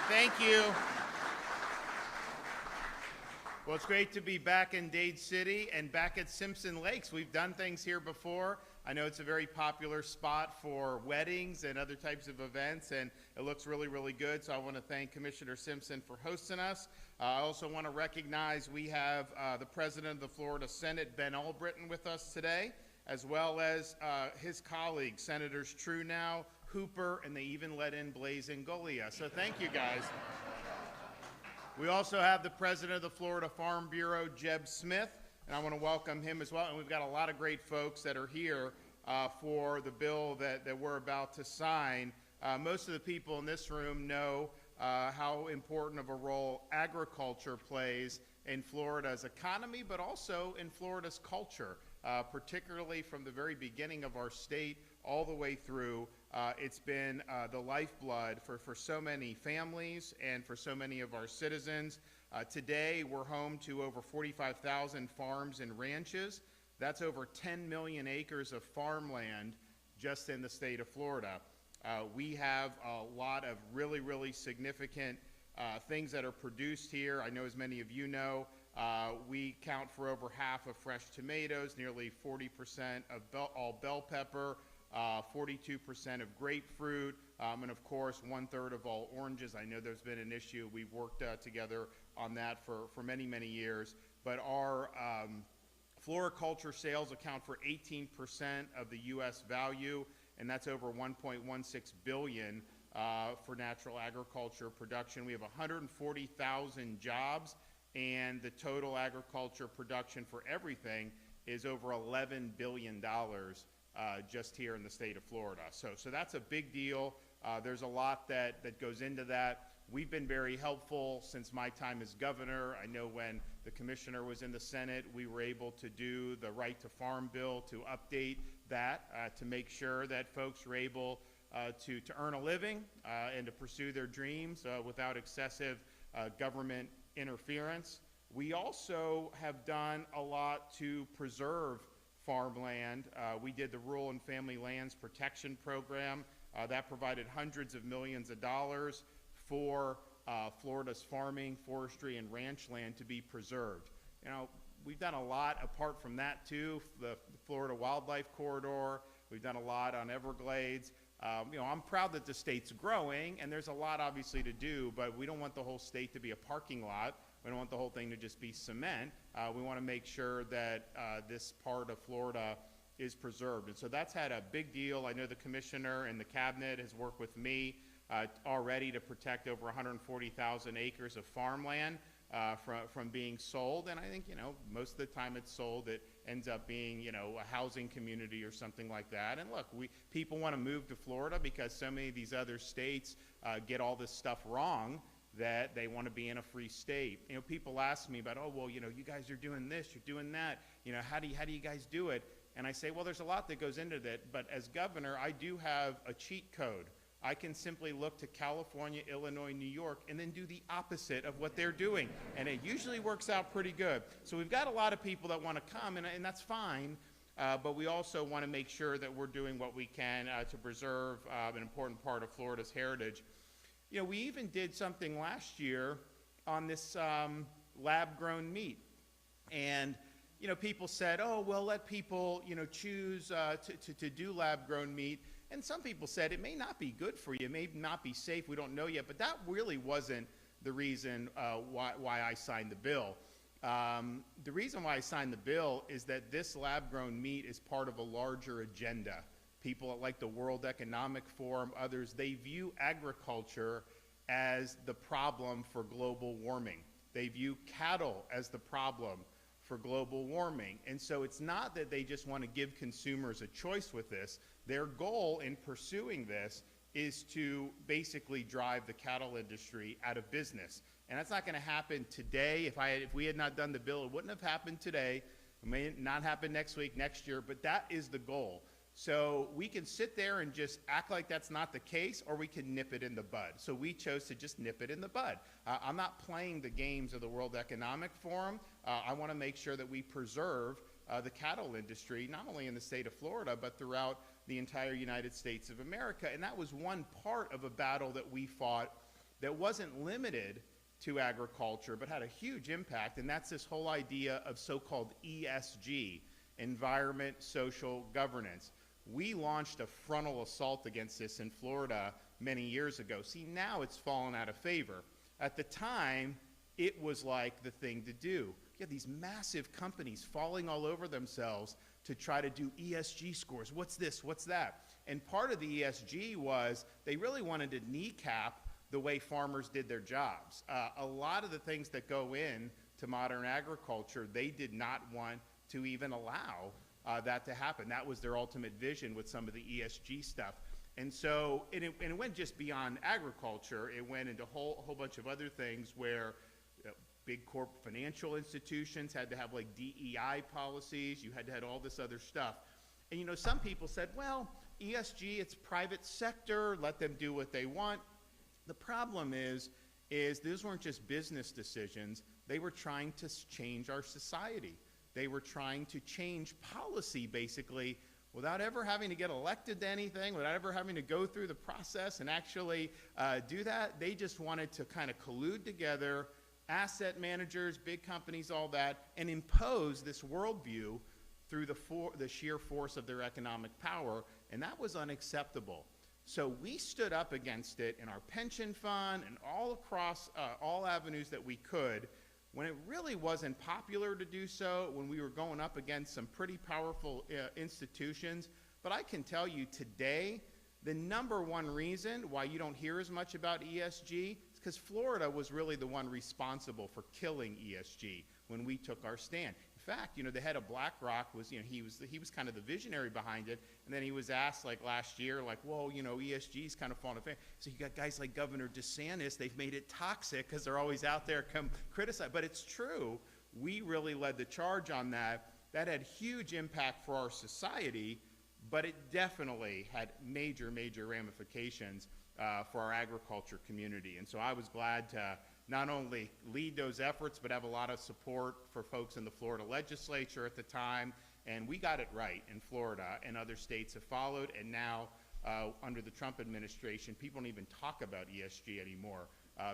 Thank you. Well, it's great to be back in Dade City and back at Simpson Lakes. We've done things here before. I know it's a very popular spot for weddings and other types of events, and it looks really, really good. So I want to thank Commissioner Simpson for hosting us. I also want to recognize we have the President of the Florida Senate, Ben Albritton, with us today, as well as his colleagues, Senators Truenow, Hooper, and they even let in Blaise Ingoglia. So thank you, guys. We also have the President of the Florida Farm Bureau, Jeb Smith, and I want to welcome him as well. And we've got a lot of great folks that are here for the bill that we're about to sign. Most of the people in this room know how important of a role agriculture plays in Florida's economy, but also in Florida's culture, particularly from the very beginning of our state all the way through. It's been the lifeblood for so many families and for so many of our citizens. Today, we're home to over 45,000 farms and ranches. That's over 10 million acres of farmland just in the state of Florida. We have a lot of really, really significant things that are produced here. I know, as many of you know, we count for over half of fresh tomatoes, nearly 40% of all bell pepper, 42% of grapefruit, and of course 1/3 of all oranges. I know there's been an issue. We've worked together on that for many, many years. But our floriculture sales account for 18% of the U.S. value, and that's over $1.16 billion for natural agriculture production. We have 140,000 jobs, and the total agriculture production for everything is over $11 billion. Just here in the state of Florida. So that's a big deal. There's a lot that goes into that. We've been very helpful since my time as governor. I know when the commissioner was in the Senate, we were able to do the Right to Farm bill to update that, to make sure that folks were able to earn a living and to pursue their dreams without excessive government interference. We also have done a lot to preserve farmland. We did the Rural and Family Lands Protection Program. That provided hundreds of millions of dollars for Florida's farming, forestry, and ranch land to be preserved. You know, we've done a lot apart from that too. The Florida Wildlife Corridor. We've done a lot on Everglades. You know, I'm proud that the state's growing, and there's a lot obviously to do, but we don't want the whole state to be a parking lot. We don't want the whole thing to just be cement. We want to make sure that this part of Florida is preserved. And so that's had a big deal. I know the commissioner and the cabinet has worked with me already to protect over 140,000 acres of farmland from being sold. And I think, you know, most of the time it's sold, it ends up being, you know, a housing community or something like that. And look, people want to move to Florida because so many of these other states get all this stuff wrong, that they want to be in a free state. You know, people ask me about, oh, well, you know, you guys are doing this, you're doing that. You know, how do you guys do it? And I say, well, there's a lot that goes into that. But as governor, I do have a cheat code. I can simply look to California, Illinois, New York, and then do the opposite of what they're doing. And it usually works out pretty good. So we've got a lot of people that want to come, and that's fine. But we also want to make sure that we're doing what we can to preserve an important part of Florida's heritage. You know, we even did something last year on this lab-grown meat. And, you know, people said, oh, well, let people, you know, choose to do lab-grown meat. And some people said it may not be good for you, it may not be safe, we don't know yet. But that really wasn't the reason why I signed the bill. The reason why I signed the bill is that this lab-grown meat is part of a larger agenda. People like the World Economic Forum, others, they view agriculture as the problem for global warming. They view cattle as the problem for global warming. And so it's not that they just want to give consumers a choice with this. Their goal in pursuing this is to basically drive the cattle industry out of business. And that's not going to happen today. If we had not done the bill, it wouldn't have happened today. It may not happen next week, next year, but that is the goal. So we can sit there and just act like that's not the case, or we can nip it in the bud. So we chose to just nip it in the bud. I'm not playing the games of the World Economic Forum. I want to make sure that we preserve the cattle industry, not only in the state of Florida, but throughout the entire United States of America. And that was one part of a battle that we fought that wasn't limited to agriculture, but had a huge impact, and that's this whole idea of so-called ESG, environment, social governance. We launched a frontal assault against this in Florida many years ago. See, now it's fallen out of favor. At the time, it was like the thing to do. You have these massive companies falling all over themselves to try to do ESG scores. What's this? What's that? And part of the ESG was they really wanted to kneecap the way farmers did their jobs. A lot of the things that go in to modern agriculture, they did not want to even allow that to happen. That was their ultimate vision with some of the ESG stuff. And so, it went just beyond agriculture. It went into a whole bunch of other things where big corporate financial institutions had to have like DEI policies. You had to have all this other stuff. And you know, some people said, well, ESG, it's private sector, let them do what they want. The problem is these weren't just business decisions. They were trying to change our society. They were trying to change policy, basically, without ever having to get elected to anything, without ever having to go through the process and actually do that. They just wanted to kind of collude together, asset managers, big companies, all that, and impose this worldview through the sheer force of their economic power, and that was unacceptable. So we stood up against it in our pension fund and all across all avenues that we could, when it really wasn't popular to do so, when we were going up against some pretty powerful institutions. But I can tell you today, the number one reason why you don't hear as much about ESG is because Florida was really the one responsible for killing ESG when we took our stand. In fact, you know, the head of BlackRock was, you know, he was kind of the visionary behind it, and then he was asked like last year, like, well, you know, ESG's kind of falling apart. So you got guys like Governor DeSantis, they've made it toxic because they're always out there come criticize. But it's true, we really led the charge on that. That had huge impact for our society, but it definitely had major, major ramifications for our agriculture community. And so I was glad to not only lead those efforts, but have a lot of support for folks in the Florida legislature at the time. And we got it right in Florida, and other states have followed. And now, under the Trump administration, people don't even talk about ESG anymore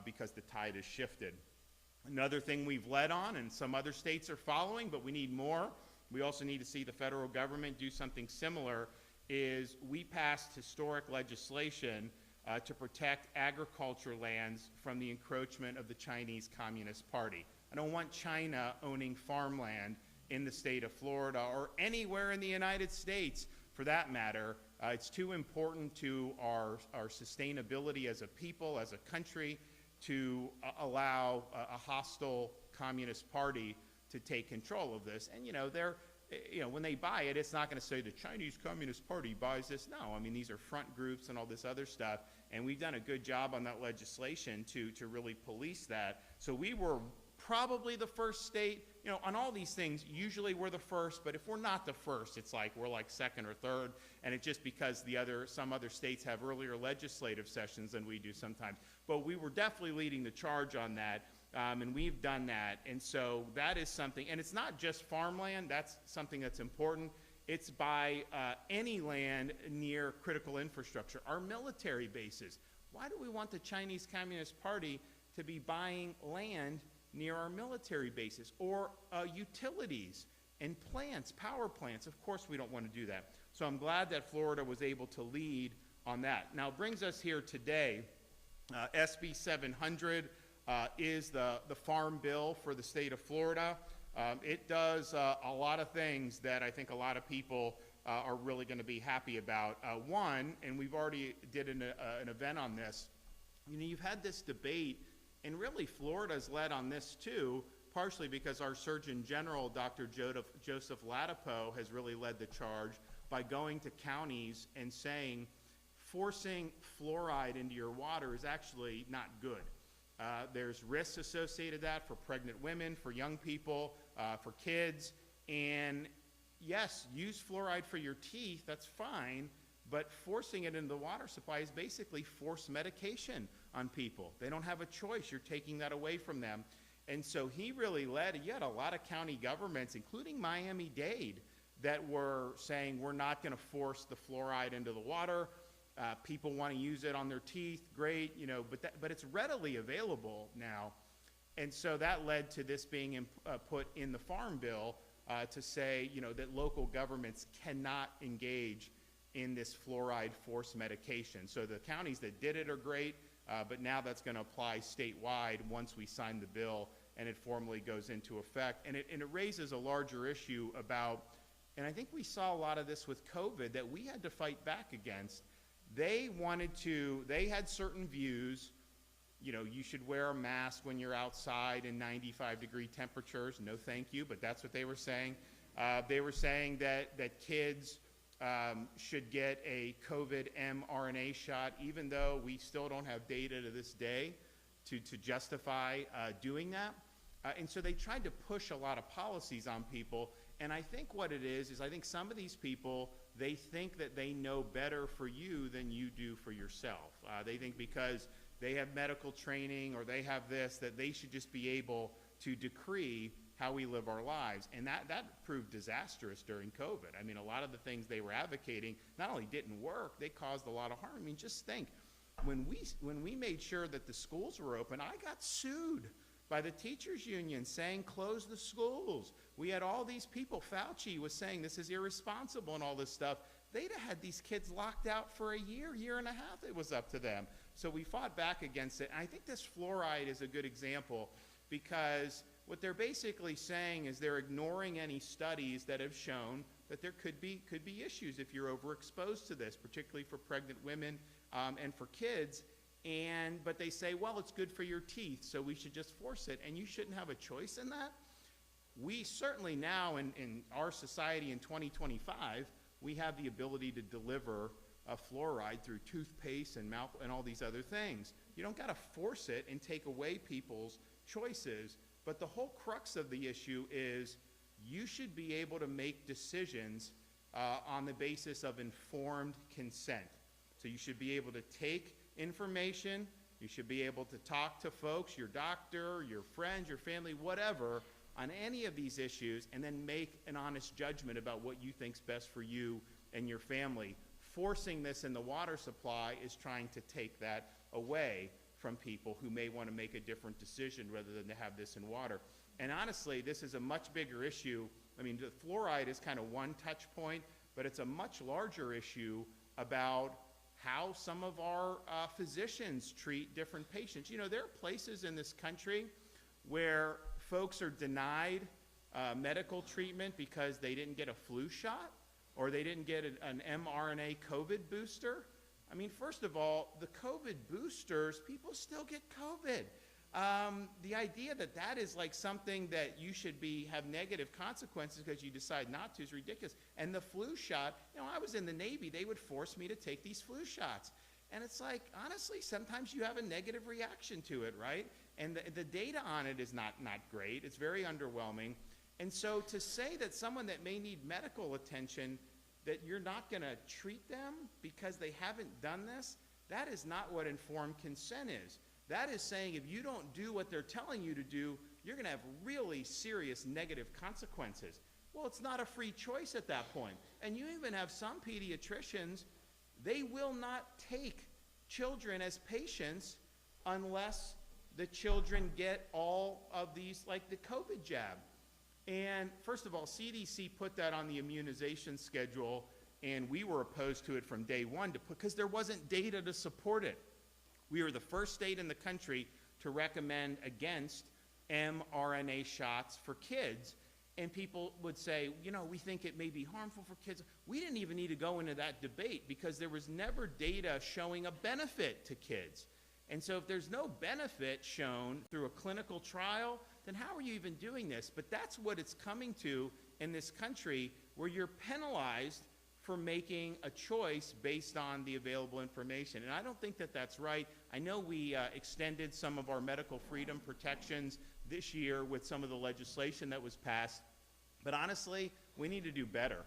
because the tide has shifted. Another thing we've led on, and some other states are following, but we need more. We also need to see the federal government do something similar, is we passed historic legislation to protect agriculture lands from the encroachment of the Chinese Communist Party. I don't want China owning farmland in the state of Florida or anywhere in the United States for that matter. It's too important to our sustainability as a people, as a country, to allow a hostile Communist Party to take control of this. And you know, when they buy it, it's not going to say the Chinese Communist Party buys this. No, I mean, these are front groups and all this other stuff, and we've done a good job on that legislation to really police that. So we were probably the first state, you know, on all these things. Usually we're the first, but if we're not the first, it's like we're like second or third, and it's just because some other states have earlier legislative sessions than we do sometimes. But we were definitely leading the charge on that. And we've done that, and so that is something, and it's not just farmland, that's something that's important. It's by any land near critical infrastructure. Our military bases. Why do we want the Chinese Communist Party to be buying land near our military bases? Or utilities and plants, power plants? Of course we don't want to do that. So I'm glad that Florida was able to lead on that. Now it brings us here today, SB 700, is the farm bill for the state of Florida. It does a lot of things that I think a lot of people are really going to be happy about. One, and we've already did an event on this, you know, you've had this debate, and really Florida's led on this too, partially because our Surgeon General, Dr. Joseph Ladapo, has really led the charge by going to counties and saying forcing fluoride into your water is actually not good. There's risks associated with that for pregnant women, for young people, for kids. And yes, use fluoride for your teeth, that's fine, but forcing it into the water supply is basically forced medication on people. They don't have a choice. You're taking that away from them. And so he really led, you had a lot of county governments, including Miami-Dade, that were saying we're not going to force the fluoride into the water. People want to use it on their teeth, great, you know, but it's readily available now. And so that led to this being put in the Farm Bill to say, you know, that local governments cannot engage in this fluoride forced medication. So the counties that did it are great, but now that's going to apply statewide once we sign the bill and it formally goes into effect. And it raises a larger issue about, and I think we saw a lot of this with COVID that we had to fight back against. They had certain views, you know, you should wear a mask when you're outside in 95-degree temperatures. No thank you, but that's what they were saying. They were saying that kids should get a COVID mRNA shot, even though we still don't have data to this day to justify doing that. And so they tried to push a lot of policies on people. And I think what it is I think some of these people, they think that they know better for you than you do for yourself. They think because they have medical training or they have this, that they should just be able to decree how we live our lives. And that proved disastrous during COVID. I mean, a lot of the things they were advocating not only didn't work, they caused a lot of harm. I mean, just think, when we made sure that the schools were open, I got sued by the teachers union saying close the schools. We had all these people, Fauci was saying this is irresponsible and all this stuff. They'd have had these kids locked out for a year and a half. It was up to them. So we fought back against it. And I think this fluoride is a good example, because what they're basically saying is they're ignoring any studies that have shown that there could be issues if you're overexposed to this, particularly for pregnant women and for kids. But they say, well, it's good for your teeth, so we should just force it. And you shouldn't have a choice in that. We certainly now, in our society in 2025, we have the ability to deliver fluoride through toothpaste and mouth and all these other things. You don't got to force it and take away people's choices. But the whole crux of the issue is you should be able to make decisions on the basis of informed consent. So you should be able to take information, you should be able to talk to folks, your doctor, your friends, your family, whatever, on any of these issues, and then make an honest judgment about what you think's best for you and your family. Forcing this in the water supply is trying to take that away from people who may want to make a different decision rather than to have this in water. And honestly, this is a much bigger issue. I mean, the fluoride is kind of one touch point, but it's a much larger issue about how some of our physicians treat different patients. You know, there are places in this country where folks are denied medical treatment because they didn't get a flu shot or they didn't get an mRNA COVID booster. I mean, first of all, the COVID boosters, people still get COVID. The idea that that is like something that you should have negative consequences because you decide not to is ridiculous. And the flu shot, you know, I was in the Navy, they would force me to take these flu shots. And it's like, honestly, sometimes you have a negative reaction to it, right? And the data on it is not great. It's very underwhelming. And so to say that someone that may need medical attention, that you're not going to treat them because they haven't done this, that is not what informed consent is. That is saying if you don't do what they're telling you to do, you're going to have really serious negative consequences. Well, it's not a free choice at that point. And you even have some pediatricians, they will not take children as patients unless the children get all of these, like the COVID jab. And first of all, CDC put that on the immunization schedule, and we were opposed to it from day one because there wasn't data to support it. We were the first state in the country to recommend against mRNA shots for kids. And people would say, you know, we think it may be harmful for kids. We didn't even need to go into that debate because there was never data showing a benefit to kids. And so if there's no benefit shown through a clinical trial, then how are you even doing this? But that's what it's coming to in this country, where you're penalized for making a choice based on the available information. And I don't think that that's right. I know we extended some of our medical freedom protections this year with some of the legislation that was passed. But honestly, we need to do better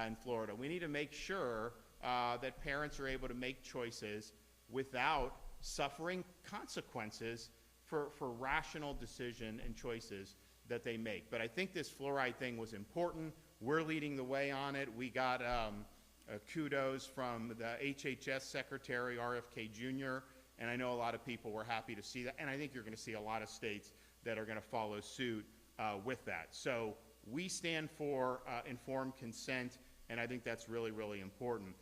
in Florida. We need to make sure that parents are able to make choices without suffering consequences for rational decision and choices that they make. But I think this fluoride thing was important. We're leading the way on it. We got kudos from the HHS Secretary, RFK Jr., and I know a lot of people were happy to see that, and I think you're going to see a lot of states that are going to follow suit with that. So we stand for informed consent, and I think that's really, really important.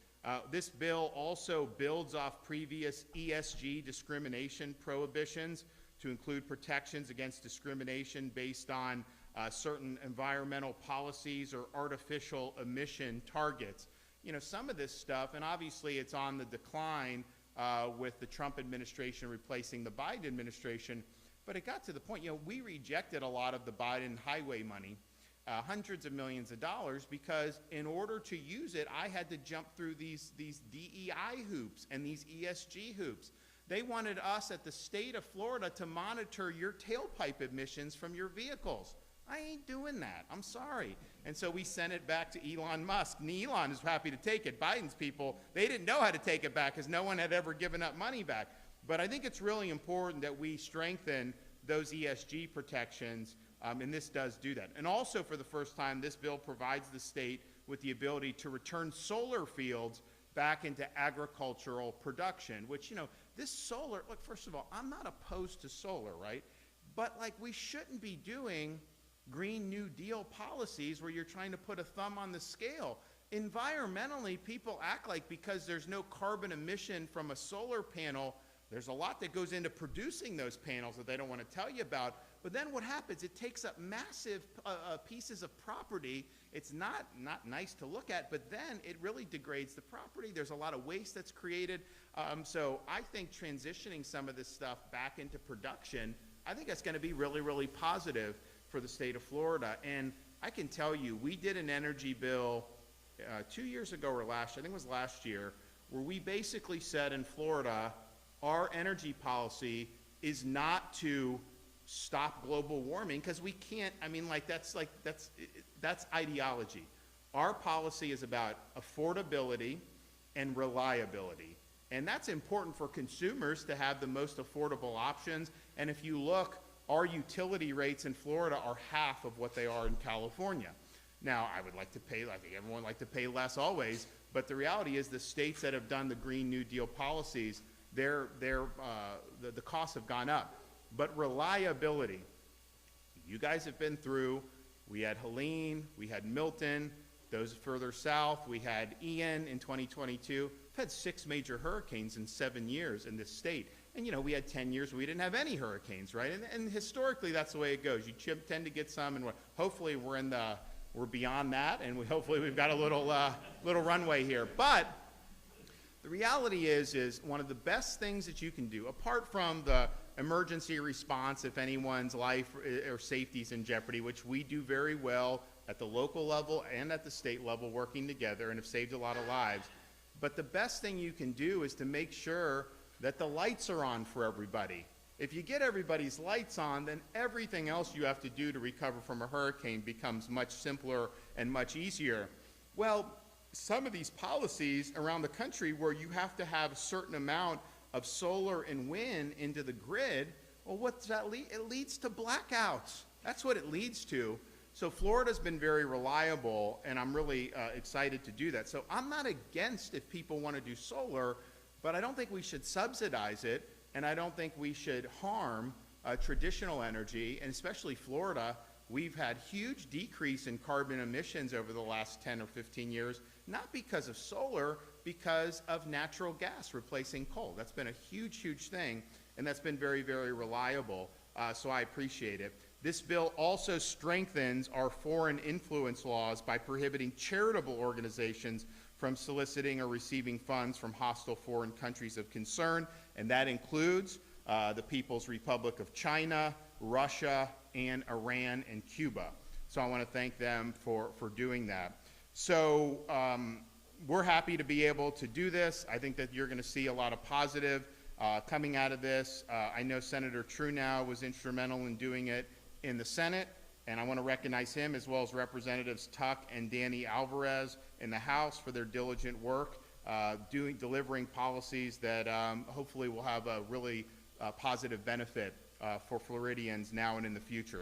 This bill also builds off previous ESG discrimination prohibitions to include protections against discrimination based on certain environmental policies or artificial emission targets. You know, some of this stuff, and obviously it's on the decline with the Trump administration replacing the Biden administration, but it got to the point, you know, we rejected a lot of the Biden highway money, hundreds of millions of dollars, because in order to use it, I had to jump through these DEI hoops and these ESG hoops. They wanted us at the state of Florida to monitor your tailpipe emissions from your vehicles. I ain't doing that. I'm sorry. And so we sent it back to Elon Musk. And Elon is happy to take it. Biden's people, they didn't know how to take it back because no one had ever given up money back. But I think it's really important that we strengthen those ESG protections, and this does do that. And also, for the first time, this bill provides the state with the ability to return solar fields back into agricultural production, which, you know, this solar, look, first of all, I'm not opposed to solar, right? But, like, we shouldn't be doing Green New Deal policies where you're trying to put a thumb on the scale. Environmentally, people act like because there's no carbon emission from a solar panel, there's a lot that goes into producing those panels that they don't want to tell you about. But then what happens? It takes up massive pieces of property. It's not nice to look at, but then it really degrades the property. There's a lot of waste that's created. So I think transitioning some of this stuff back into production, I think that's going to be really, really positive for the state of Florida. And I can tell you, we did an energy bill 2 years ago or I think it was last year, where we basically said in Florida, our energy policy is not to stop global warming, because we can't, I mean, that's ideology. Our policy is about affordability and reliability. And that's important for consumers to have the most affordable options. And if you look, our utility rates in Florida are half of what they are in California. Now, I would like to pay, I think everyone would like to pay less always, but the reality is the states that have done the Green New Deal policies, the costs have gone up. But reliability, you guys have been through, we had Helene, we had Milton, those further south, we had Ian in 2022. We've had 6 major hurricanes in 7 years in this state. And, you know, we had 10 years where we didn't have any hurricanes, right? And historically, that's the way it goes. You tend to get some, and hopefully we're beyond that, and hopefully we've got a little runway here. But the reality is one of the best things that you can do, apart from the emergency response if anyone's life or safety is in jeopardy, which we do very well at the local level and at the state level working together and have saved a lot of lives. But the best thing you can do is to make sure that the lights are on for everybody. If you get everybody's lights on, then everything else you have to do to recover from a hurricane becomes much simpler and much easier. Well, some of these policies around the country where you have to have a certain amount of solar and wind into the grid, well, what's that lead? It leads to blackouts. That's what it leads to. So Florida's been very reliable, and I'm really excited to do that. So I'm not against if people want to do solar, but I don't think we should subsidize it, and I don't think we should harm traditional energy, and especially Florida. We've had huge decrease in carbon emissions over the last 10 or 15 years, not because of solar, because of natural gas replacing coal. That's been a huge, huge thing, and that's been very, very reliable, so I appreciate it. This bill also strengthens our foreign influence laws by prohibiting charitable organizations from soliciting or receiving funds from hostile foreign countries of concern, and that includes the People's Republic of China, Russia, and Iran and Cuba. So I want to thank them for doing that. So we're happy to be able to do this. I think that you're going to see a lot of positive coming out of this. I know Senator Trudeau was instrumental in doing it in the Senate, and I want to recognize him as well as Representatives Tuck and Danny Alvarez in the House for their diligent work delivering policies that hopefully will have a really positive benefit for Floridians now and in the future.